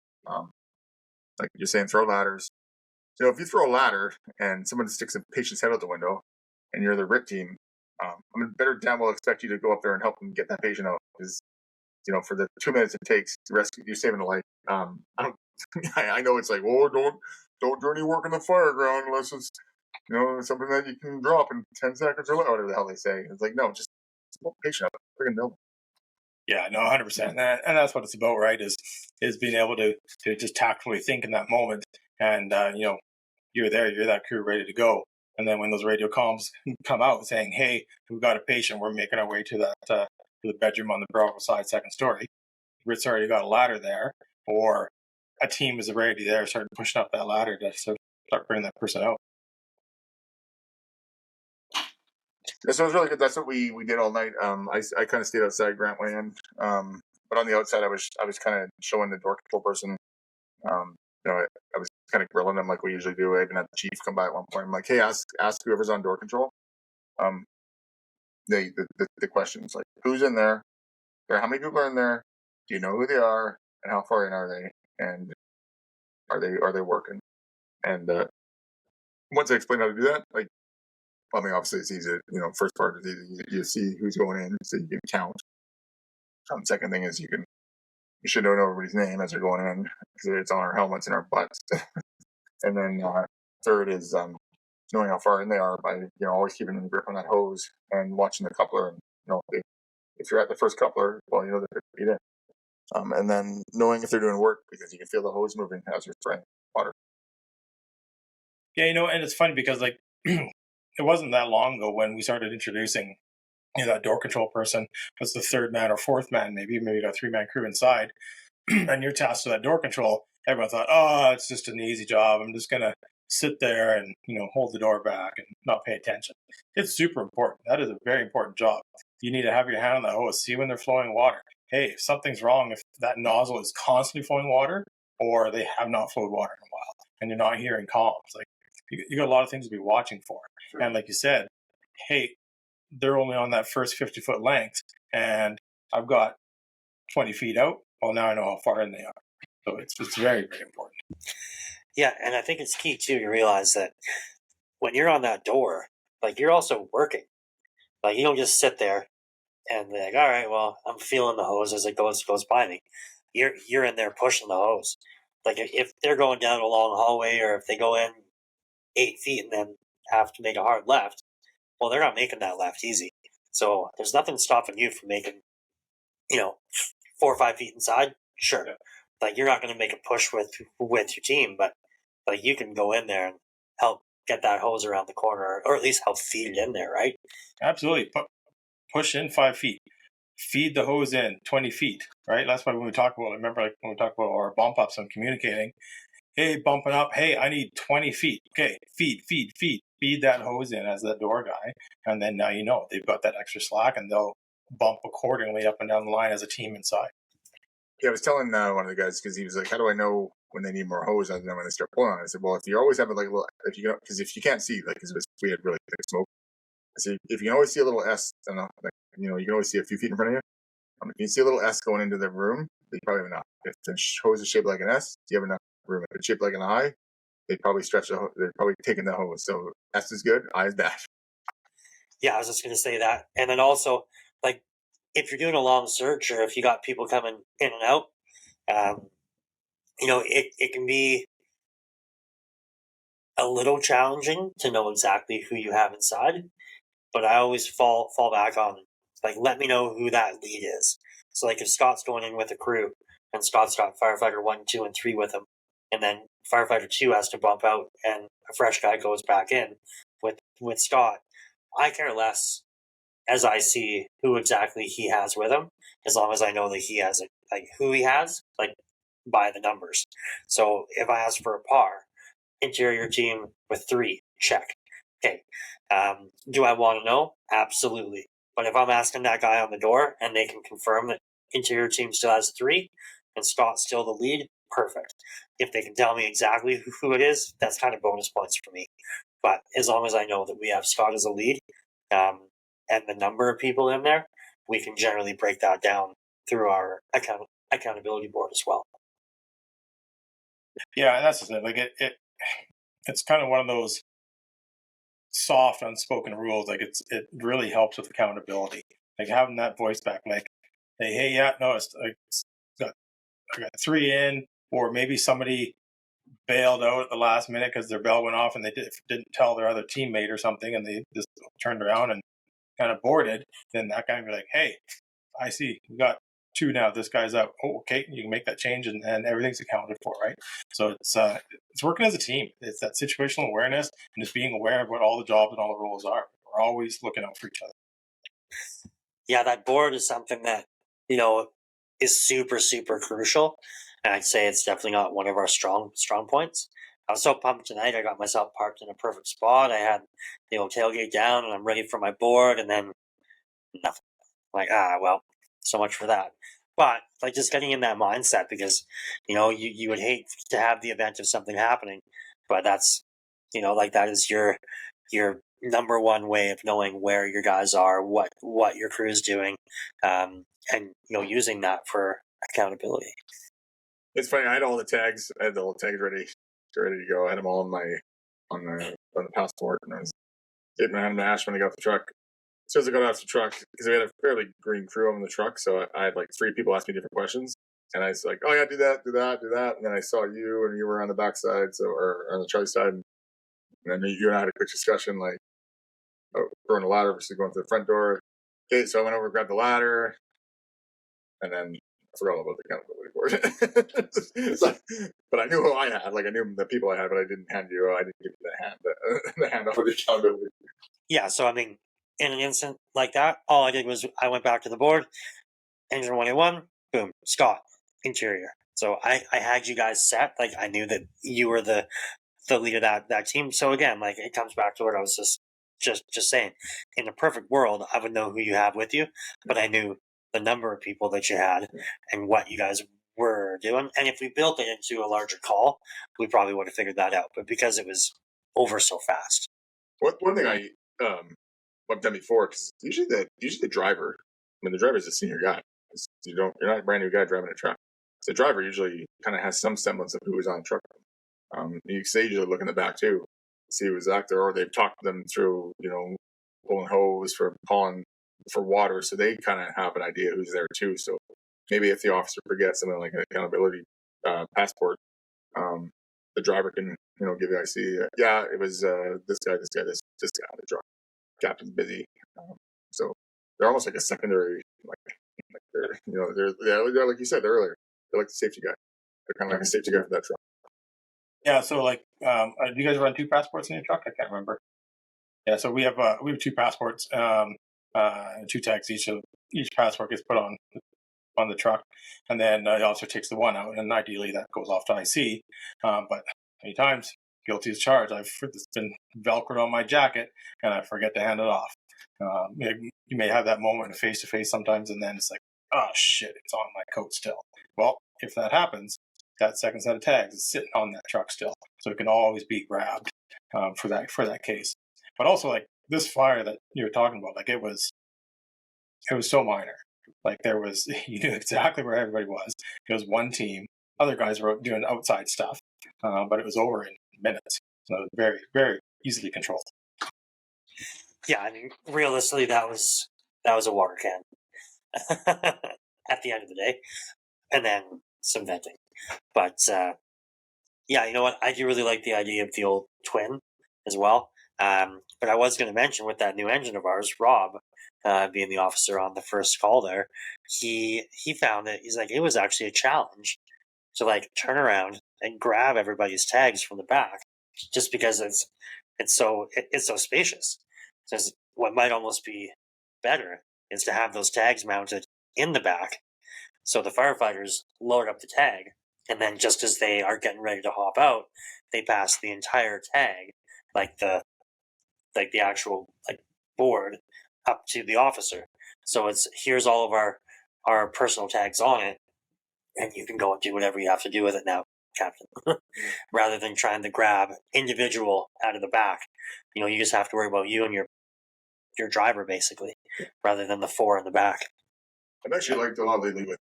Like you're saying, throw ladders. So if you throw a ladder and someone sticks a patient's head out the window and you're the RIT team, better damn well expect you to go up there and help them get that patient out. Because, for the 2 minutes it takes to rescue, you're saving a life. I know it's like, oh, don't do any work in the fire ground unless it's, something that you can drop in 10 seconds or whatever the hell they say. It's like, no, just pull the patient up. Friggin' build. Yeah, no, 100%. And that's what it's about, right? Is being able to just tactfully think in that moment. And, you're there, you're that crew ready to go. And then when those radio comms come out saying, hey, we've got a patient, we're making our way to that to the bedroom on the Bravo side second story. Rit's already got a ladder there, or a team is already there, starting pushing up that ladder to start bringing that person out. Yeah, so it was really good. That's what we did all night. I kind of stayed outside Grant Land, but on the outside, I was kind of showing the door control person. I was kind of grilling them like we usually do. I even had the chief come by at one point. I'm like, hey, ask whoever's on door control. The questions like, who's in there? How many people are in there? Do you know who they are? And how far in are they? And are they working? And once I explain how to do that, like, obviously it's easy. First part is easy. You see who's going in, so you can count. Second thing is you should know everybody's name as they're going in because it's on our helmets and our butts. And then third is knowing how far in they are by always keeping the grip on that hose and watching the coupler. And if you're at the first coupler, well, they're 50 feet in. And then knowing if they're doing work because you can feel the hose moving as you're spraying water. Yeah, and it's funny because like it wasn't that long ago when we started introducing that door control person was the third man or fourth man, maybe you got a 3-man crew inside, and you're tasked with that door control. Everyone thought, oh, it's just an easy job. I'm just gonna sit there and hold the door back and not pay attention. It's super important. That is a very important job. You need to have your hand on the hose, see when they're flowing water. Hey, if something's wrong, if that nozzle is constantly flowing water or they have not flowed water in a while and you're not hearing comms, like you got a lot of things to be watching for. Sure. And like you said, hey, they're only on that first 50-foot length and I've got 20 feet out. Well, now I know how far in they are. So it's very, very important. Yeah, and I think it's key too to realize that when you're on that door, like you're also working. Like you don't just sit there and be like, all right, well, I'm feeling the hose as it goes by me. You're in there pushing the hose. Like if they're going down a long hallway or if they go in 8 feet and then have to make a hard left, well, they're not making that left easy. So there's nothing stopping you from making, 4 or 5 feet inside. Sure, yeah. Like you're not going to make a push with your team, but like you can go in there and help get that hose around the corner, or at least help feed it in there, right? Absolutely. Push in 5 feet. Feed the hose in 20 feet, right? That's why when we talk about, remember, like when we talk about our bump ups and communicating, hey, bumping up, hey, I need 20 feet. Okay, feed. Feed that hose in as that door guy. And then now they've got that extra slack and they'll bump accordingly up and down the line as a team inside. Yeah, I was telling one of the guys because he was like, "How do I know when they need more hose and then when they start pulling on it?" I said, "Well, if you always have it like a little, because if you can't see, like, because we had really thick smoke, I said if you can always see a little S, and you can always see a few feet in front of you. If you see a little S going into the room, they probably have enough. If the hose is shaped like an S, do you have enough room? If it's shaped like an I, they probably they're probably taking the hose. So S is good, I is bad." Yeah, I was just going to say that, and then also like if you're doing a long search or if you got people coming in and out, it can be a little challenging to know exactly who you have inside, but I always fall back on like let me know who that lead is. So like if Scott's going in with a crew and Scott's got firefighter 1, 2, and 3 with him, and then firefighter 2 has to bump out and a fresh guy goes back in with Scott, I care less as I see who exactly he has with him, as long as I know that he has like who he has, like by the numbers. So if I ask for a par, interior team with 3, check. Okay. Do I want to know? Absolutely. But if I'm asking that guy on the door and they can confirm that interior team still has 3 and Scott's still the lead, perfect. If they can tell me exactly who it is, that's kind of bonus points for me. But as long as I know that we have Scott as a lead, and the number of people in there, we can generally break that down through our accountability board as well. Yeah, that's just it. Like it's kind of one of those soft, unspoken rules. Like it really helps with accountability. Like having that voice back, like, hey, yeah, no, I got 3 in, or maybe somebody bailed out at the last minute because their bell went off and they didn't tell their other teammate or something, and they just turned around and kind of boarded. Then that guy would be like, hey, I see, we got 2 now. This guy's out. Oh, okay, you can make that change, and everything's accounted for, right? So it's working as a team. It's that situational awareness and just being aware of what all the jobs and all the roles are. We're always looking out for each other. Yeah, that board is something that is super, super crucial, and I'd say it's definitely not one of our strong points. I was so pumped tonight. I got myself parked in a perfect spot. I had tailgate down, and I'm ready for my board, and then nothing. I'm like, well, so much for that. But like just getting in that mindset, because you would hate to have the event of something happening, but that's like that is your number one way of knowing where your guys are, what your crew is doing, and using that for accountability. It's funny. I had all the tags. I had the little tags ready to go. I had them all on the passport, and I was getting my hand mash when I got off the truck. As soon as I got off the truck, because we had a fairly green crew on the truck, so I had like 3 people ask me different questions, and I was like, "Oh yeah, do that," and then I saw you, and you were on the back side, or on the Charlie side. And And then you and I had a quick discussion, like, throwing a ladder versus going to the front door. Okay, so I went over, grabbed the ladder, and then I forgot all about the accountability board. But I knew who I had. Like, I knew the people I had, but I didn't hand you. I didn't give you the hand over the accountability. Yeah, so I mean, in an instant like that, all I did was I went back to the board, engine 181, boom, Scott, interior. So I had you guys set. Like, I knew that you were the lead of that team. So again, like, it comes back to what I was just saying. In a perfect world, I would know who you have with you, but I knew the number of people that you had and what you guys were doing. And if we built it into a larger call, we probably would have figured that out. But because it was over so fast. One thing I've done before, because usually the driver, I mean, the driver is a senior guy. You're not a brand new guy driving a truck. So the driver usually kind of has some semblance of who is on the truck. You say usually look in the back too, see who's out there, or they've talked them through, pulling hose for hauling for water, so they kind of have an idea who's there too. So maybe if the officer forgets something like an accountability passport, the driver can give the IC, yeah, it was this guy on the truck. Captain's busy, so they're almost like a secondary, like they're like you said earlier, they're like the safety guy. They're kind of like a safety guy for that truck. Yeah, so like, do you guys run 2 passports in your truck? I can't remember. Yeah, so we have 2 passports, 2 tags each. Of each passport gets put on the truck, and then the officer takes the one out, and ideally that goes off to IC. But many times, guilty as charged. It's been velcroed on my jacket, and I forget to hand it off. You may have that moment face to face sometimes, and then it's like, oh shit, it's on my coat still. Well, if that happens, that second set of tags is sitting on that truck still, so it can always be grabbed for that case. But also, like, this fire that you were talking about, like, it was so minor. Like, you knew exactly where everybody was. It was one team. Other guys were doing outside stuff, but it was over in minutes. So it was very, very easily controlled. Yeah, I mean, realistically, that was a water can at the end of the day, and then some venting. But yeah, you know what? I do really like the idea of the old twin as well. But I was going to mention with that new engine of ours, Rob, being the officer on the first call there, he found that he's like, it was actually a challenge to like turn around and grab everybody's tags from the back, just because it's so spacious. Says what might almost be better is to have those tags mounted in the back, so the firefighters load up the tag, and then just as they are getting ready to hop out, they pass the entire tag, like the actual like board, up to the officer. So here's all of our personal tags on it, and you can go and do whatever you have to do with it now, Captain. Rather than trying to grab individual out of the back, you just have to worry about you and your driver basically, rather than the 4 in the back. I've actually liked a lot lately with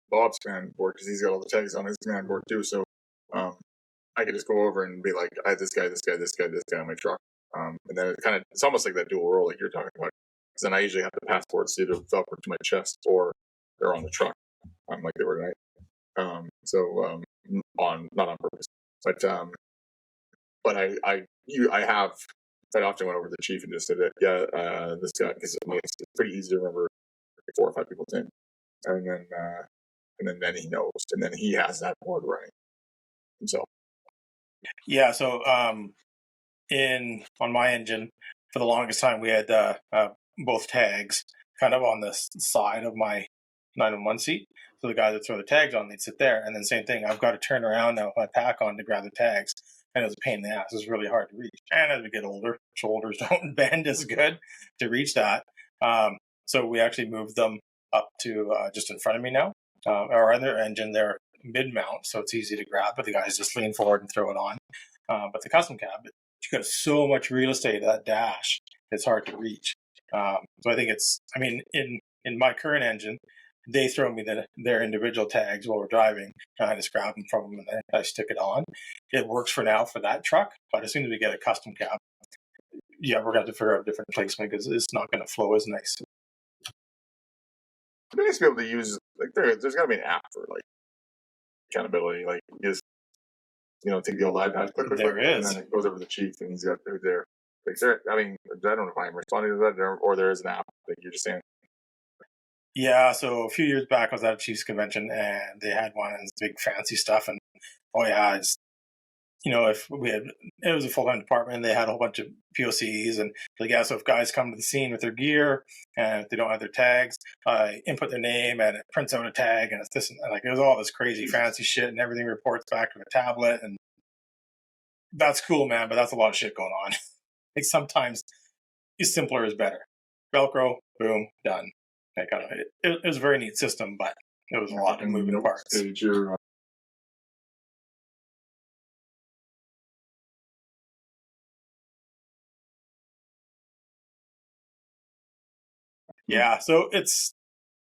Bob's command board, because he's got all the tags on his command board too. So I could just go over and be like, I have this guy on my truck. And then it's almost like that dual role like you're talking about. Because then I usually have the passports either velcro to my chest or they're on the truck, like they were tonight. Not on purpose, but I have quite often went over to the chief and just said that, this guy, because it's pretty easy to remember 4 or 5 people's names, and then he knows, and then he has that board running himself. Yeah, so on my engine, for the longest time, we had both tags kind of on the side of my 911 seat. So the guys that throw the tags on, they'd sit there. And then same thing, I've got to turn around now with my pack on to grab the tags. And it was a pain in the ass. It was really hard to reach. And as we get older, shoulders don't bend as good to reach that. So we actually moved them up to just in front of me now. Our other engine, they're mid-mount, so it's easy to grab, but the guys just lean forward and throw it on. But the custom cab, you got so much real estate, that dash, it's hard to reach. So I think in my current engine, they throw me their individual tags while we're driving, and I just grab them from them and then I stick it on. It works for now for that truck, but as soon as we get a custom cab, yeah, we're going to have to figure out a different placement because it's not going to flow as nice. It'd be nice to be able to use, like, there's got to be an app for, like, accountability. Like, take the old iPad, click, There and is. then it goes over to the chief, and he's got who's there. Like, there. I mean, I don't know if I'm responding to that, or there is an app that you're just saying. Yeah, so a few years back, I was at a Chiefs convention, and they had one and it's big fancy stuff. And oh yeah, it's if it was a full time department, and they had a whole bunch of POCs, and like yeah, so if guys come to the scene with their gear and if they don't have their tags, input their name and it prints out a tag, and it's this and like it was all this crazy fancy shit, and everything reports back to a tablet, and that's cool, man. But that's a lot of shit going on. Like sometimes simpler is better. Velcro, boom, done. Like, it was a very neat system, but it was a lot of moving parts. Yeah, so it's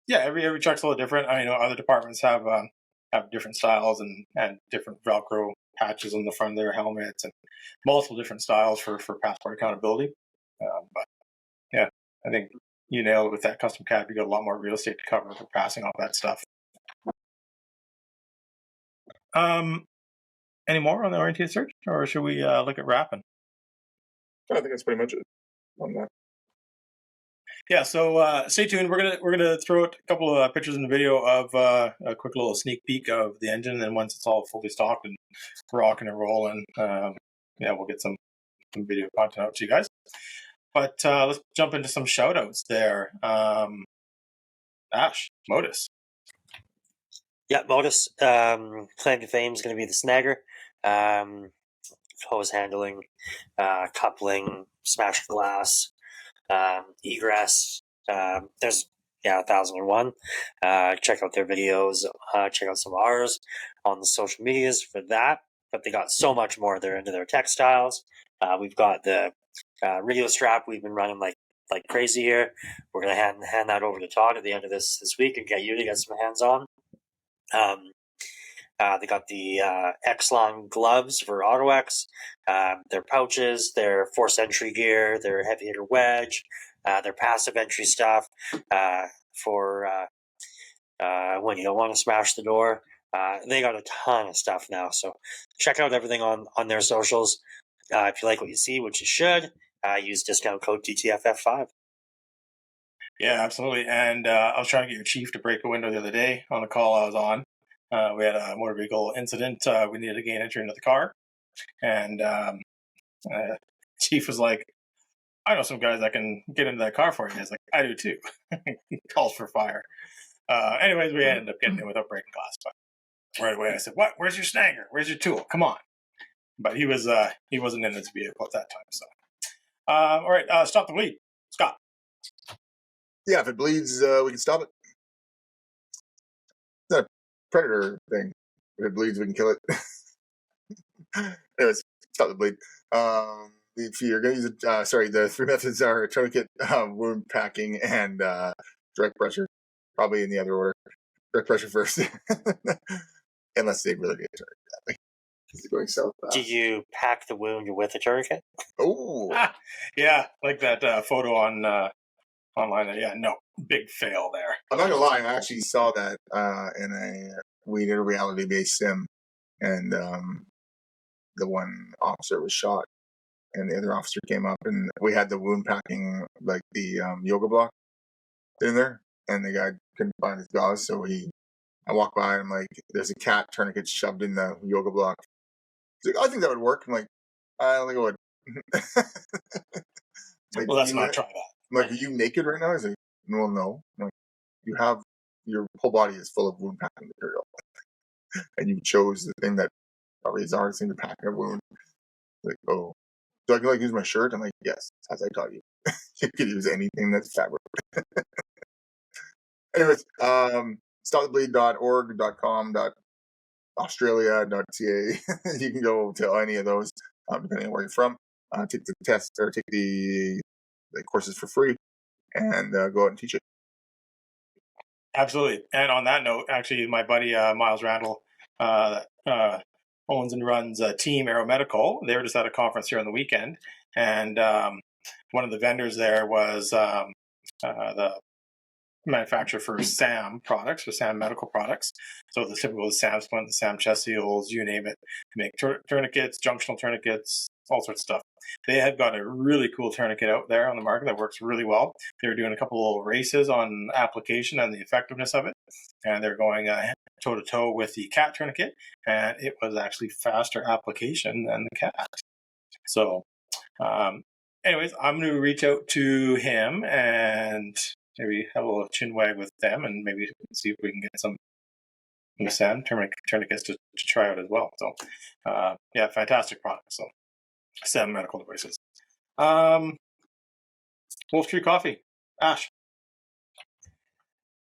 every truck's a little different. I know other departments have different styles and different Velcro patches on the front of their helmets and multiple different styles for passport accountability. But yeah, I think you nailed it with that custom cap. You got a lot more real estate to cover for passing all that stuff. Any more on the oriented search, or should we look at wrapping? I think that's pretty much it on that. Yeah, so stay tuned. We're gonna throw out a couple of pictures in the video of a quick little sneak peek of the engine, and then once it's all fully stocked and rocking and rolling, we'll get some video content out to you guys. But let's jump into some shout outs there. Ash, Modus. Yeah, Modus. Claim to fame is going to be the snagger. Hose handling, coupling, smash glass, egress. There's 1001. Check out their videos. Check out some of ours on the social medias for that. But they got so much more. They're into their textiles. We've got the radio strap we've been running like crazy here. We're gonna hand that over to Todd at the end of this week and get you to get some hands on. They got the X-Long gloves for AutoX, their pouches, their force entry gear, their heavy hitter wedge, their passive entry stuff for when you don't want to smash the door. They got a ton of stuff now, so check out everything on their socials. If you like what you see, which you should, use discount code DTFF5. Yeah, absolutely. And I was trying to get your chief to break a window the other day on the call I was on. We had a motor vehicle incident. We needed to gain entry into the car. And chief was like, I know some guys that can get into that car for you. I was like, I do too. Calls for fire. Anyways, we ended up getting in without breaking glass. But right away I said, what? Where's your snagger? Where's your tool? Come on. But he wasn't in his vehicle at that time. So, all right, stop the bleed. Scott. Yeah, if it bleeds, we can stop it. It's not a predator thing. If it bleeds, we can kill it. Anyways, stop the bleed. If you're going to use it, the three methods are tourniquet, wound packing, and direct pressure. Probably in the other order. Direct pressure first. Unless they really get tourniquet. Is it going south? Do you pack the wound with a tourniquet? Oh, yeah, like that photo on online. Yeah, no, big fail there. I'm not gonna lie. I actually saw that we did a reality-based sim, and the one officer was shot, and the other officer came up, and we had the wound packing, like the yoga block in there, and the guy couldn't find his gauze, so I walked by, and I'm like, there's a cat tourniquet shoved in the yoga block. He's like, I think that would work. I'm like, I don't think it would. Like, well, let's not try that. I'm like, are you naked right now? He's like, well, no. I'm like, you have, your whole body is full of wound packing material. And you chose the thing that probably is the hardest thing to pack a wound. Like, oh. So I can use my shirt? I'm like, yes, as I taught you. You could use anything that's fabric. Anyways, stopthebleed.org.com, Australia.ca. You can go to any of those, depending on where you're from. Take the test or take the courses for free, and go out and teach it. Absolutely. And on that note, actually, my buddy Miles Randall owns and runs Team Aeromedical. They were just at a conference here on the weekend, and one of the vendors there was the manufacturer for SAM products, for SAM medical products. So the typical SAM splint, the SAM chest seals, you name it. They make tourniquets, junctional tourniquets, all sorts of stuff. They have got a really cool tourniquet out there on the market that works really well. They were doing a couple of races on application and the effectiveness of it, and they're going toe to toe with the cat tourniquet, and it was actually faster application than the cat. So, anyways, I'm going to reach out to him and maybe have a little chin wag with them, and maybe see if we can get some SAM tourniquets to try out as well. So, yeah, fantastic product. So, SAM medical devices. Wolf Tree Coffee, Ash.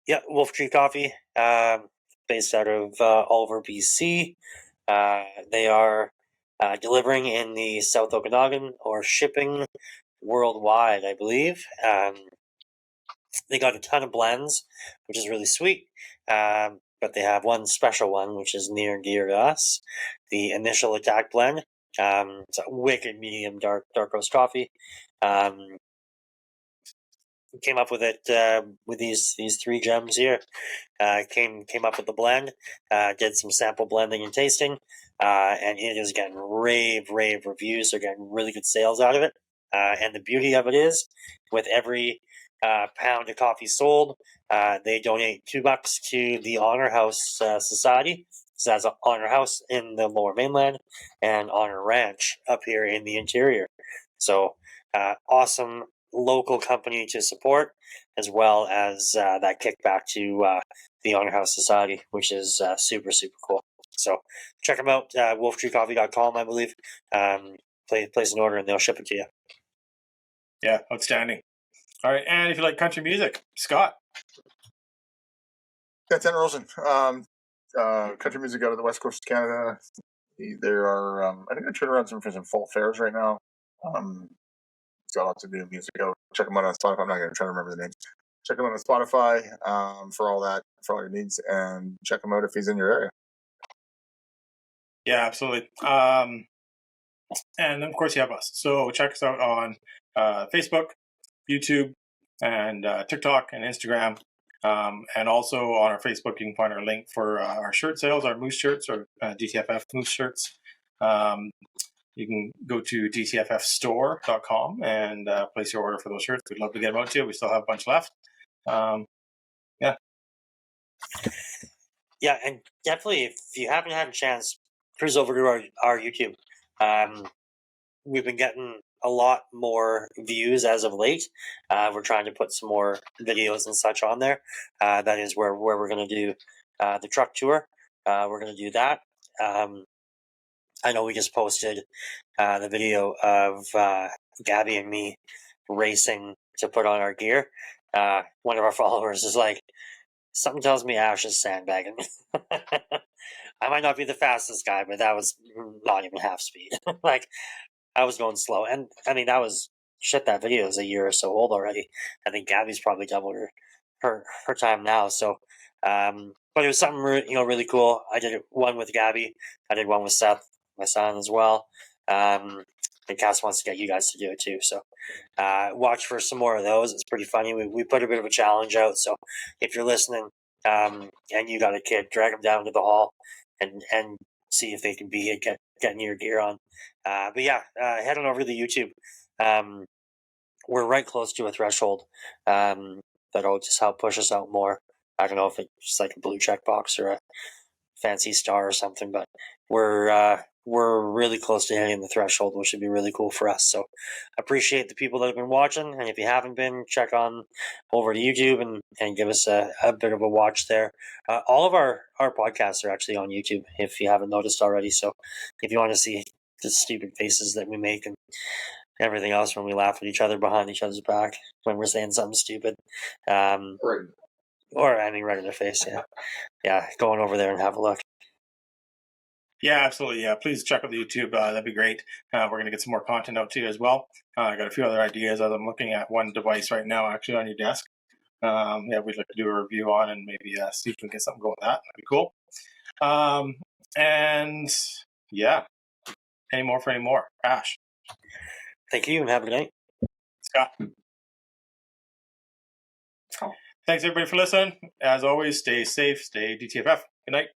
Yeah, Wolf Tree Coffee, based out of Oliver, BC. They are delivering in the South Okanagan or shipping worldwide, I believe. They got a ton of blends, which is really sweet. But they have one special one, which is near and dear to us. The Initial Attack blend. It's a wicked medium dark roast coffee. Came up with it with these three gems here. Came up with the blend. Did some sample blending and tasting, and it is getting rave reviews. They're getting really good sales out of it. And the beauty of it is, with every pound of coffee sold, they donate $2 to the Honor House Society. So that's an Honor House in the Lower Mainland and Honor Ranch up here in the interior. So awesome local company to support, as well as that kickback to the Honor House Society, which is super cool. So check them out, wolftreecoffee.com, I believe. Place an order and they'll ship it to you. Yeah, outstanding. All right, and if you like country music, Scott. Yeah, Tanner Rosen. Country music out of the West Coast of Canada. There are, I think they're turning around some fall fairs right now. He's got lots of new music out. Check him out on Spotify. I'm not going to try to remember the names. Check him out on Spotify for all that, for all your needs, and check him out if he's in your area. Yeah, absolutely. And of course, you have us. So check us out on Facebook, YouTube, and TikTok and Instagram. And also on our Facebook, you can find our link for our shirt sales, our Moose shirts, or DTFF Moose shirts. You can go to dtffstore.com and place your order for those shirts. We'd love to get them out to you. We still have a bunch left. Yeah. Yeah, and definitely, if you haven't had a chance, cruise over to our YouTube. We've been getting a lot more views as of late. We're trying to put some more videos and such on there. That is where we're going to do the truck tour. We're going to do that. I know we just posted the video of Gabby and me racing to put on our gear. One of our followers is like, something tells me Ash is sandbagging. I might not be the fastest guy, but that was not even half speed. Like, I was going slow. And, I mean, that video is a year or so old already. I think Gabby's probably doubled her time now. So, but it was something, really cool. I did one with Gabby. I did one with Seth, my son, as well. And Cass wants to get you guys to do it too. So watch for some more of those. It's pretty funny. We put a bit of a challenge out. So if you're listening and you got a kid, drag them down to the hall and see if they can be getting your gear on. But yeah, head on over to the YouTube. We're right close to a threshold that'll just help push us out more. I don't know if it's just like a blue check box or a fancy star or something, but we're really close to hitting the threshold, which would be really cool for us. So appreciate the people that have been watching, and if you haven't been, check on over to YouTube and give us a bit of a watch there. All of our podcasts are actually on YouTube, if you haven't noticed already. So if you want to see the stupid faces that we make and everything else when we laugh at each other behind each other's back when we're saying something stupid, Right. or I mean right in their face, yeah, go on over there and have a look. Yeah, absolutely. Yeah, please check out the YouTube. That'd be great. We're going to get some more content out to you as well. I got a few other ideas as I'm looking at one device right now, actually on your desk. Yeah, we'd like to do a review on and maybe see if we can get something going with that. That'd be cool. And yeah, any more? Ash. Thank you and have a good night. Scott. Thanks everybody for listening. As always, stay safe, stay DTFF. Good night.